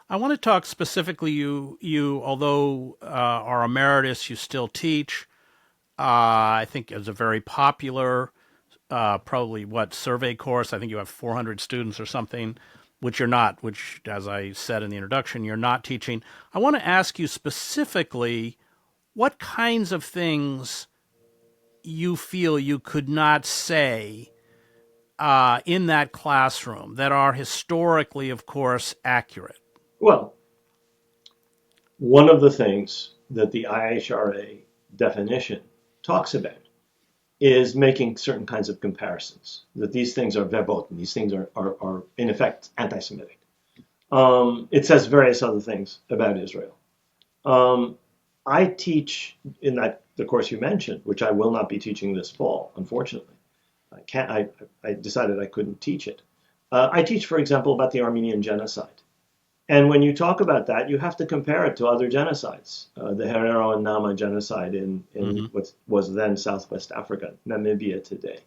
I want to talk specifically. Although are emeritus, you still teach. I think is a very popular, probably what survey course. I think you have 400 students or something, which you're not. Which, as I said in the introduction, you're not teaching. I want to ask you specifically what kinds of things you feel you could not say in that classroom that are historically, of course, accurate. Well, one of the things that the IHRA definition talks about is making certain kinds of comparisons, that these things are verboten, these things are in effect anti-Semitic. It says various other things about Israel. Um, I teach in the course you mentioned, which I will not be teaching this fall, unfortunately. I can't. I decided I couldn't teach it. I teach, for example, about the Armenian genocide. And when you talk about that, you have to compare it to other genocides. The Herero and Nama genocide in Mm-hmm. what was then Southwest Africa, Namibia today.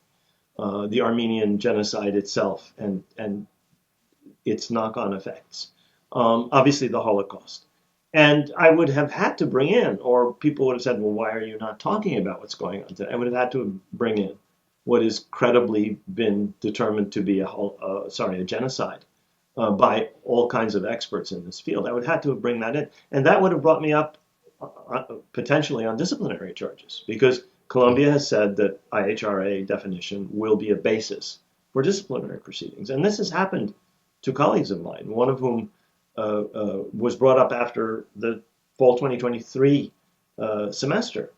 The Armenian genocide itself and its knock-on effects. Obviously, the Holocaust. And I would have had to bring in, or people would have said, well, why are you not talking about what's going on today? I would have had to bring in what is credibly been determined to be a genocide by all kinds of experts in this field. I would have to bring that in. And that would have brought me up potentially on disciplinary charges because Colombia has said that IHRA definition will be a basis for disciplinary proceedings. And this has happened to colleagues of mine, one of whom was brought up after the fall 2023 semester.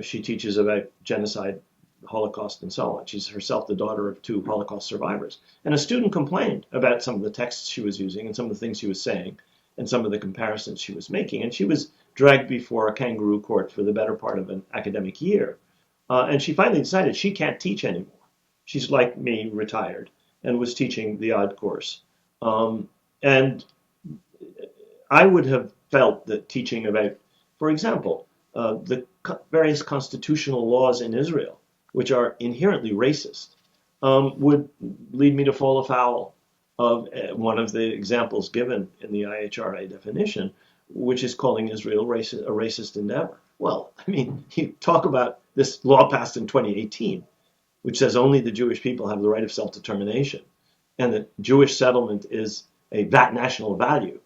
She teaches about genocide, Holocaust, and so on. She's herself the daughter of two Holocaust survivors. And a student complained about some of the texts she was using and some of the things she was saying and some of the comparisons she was making. And she was dragged before a kangaroo court for the better part of an academic year. And she finally decided she can't teach anymore. She's like me, retired, and was teaching the odd course. And I would have felt that teaching about, for example, the various constitutional laws in Israel, which are inherently racist, would lead me to fall afoul of one of the examples given in the IHRA definition, which is calling Israel a racist endeavor. Well, I mean, you talk about this law passed in 2018, which says only the Jewish people have the right of self-determination, and that Jewish settlement is a national value.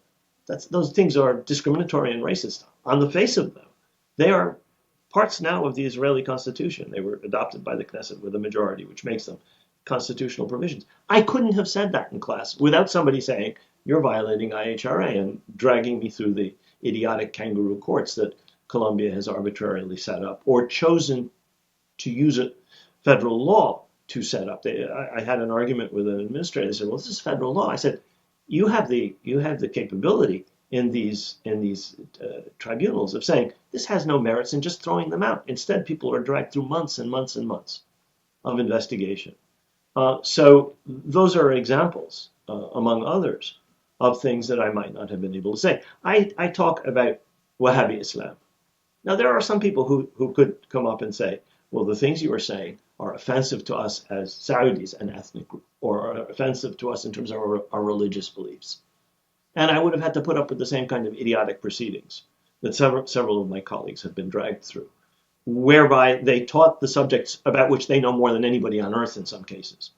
Those things are discriminatory and racist on the face of them. They are parts now of the Israeli constitution. They were adopted by the Knesset with a majority, which makes them constitutional provisions. I couldn't have said that in class without somebody saying, you're violating IHRA and dragging me through the idiotic kangaroo courts that Colombia has arbitrarily set up or chosen to use a federal law to set up. I had an argument with an administrator. They said, well, this is federal law. I said, you have the capability in these tribunals of saying this has no merits and just throwing them out. Instead, people are dragged through months and months and months of investigation. So those are examples, among others, of things that I might not have been able to say. I talk about Wahhabi Islam. Now, there are some people who could come up and say, well, the things you are saying are offensive to us as Saudis, an ethnic group, or are offensive to us in terms of our religious beliefs. And I would have had to put up with the same kind of idiotic proceedings that several of my colleagues have been dragged through, whereby they taught the subjects about which they know more than anybody on earth in some cases,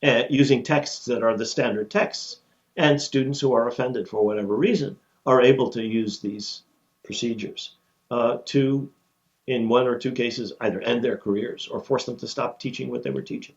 using texts that are the standard texts. And students who are offended for whatever reason are able to use these procedures to, in one or two cases, either end their careers or force them to stop teaching what they were teaching.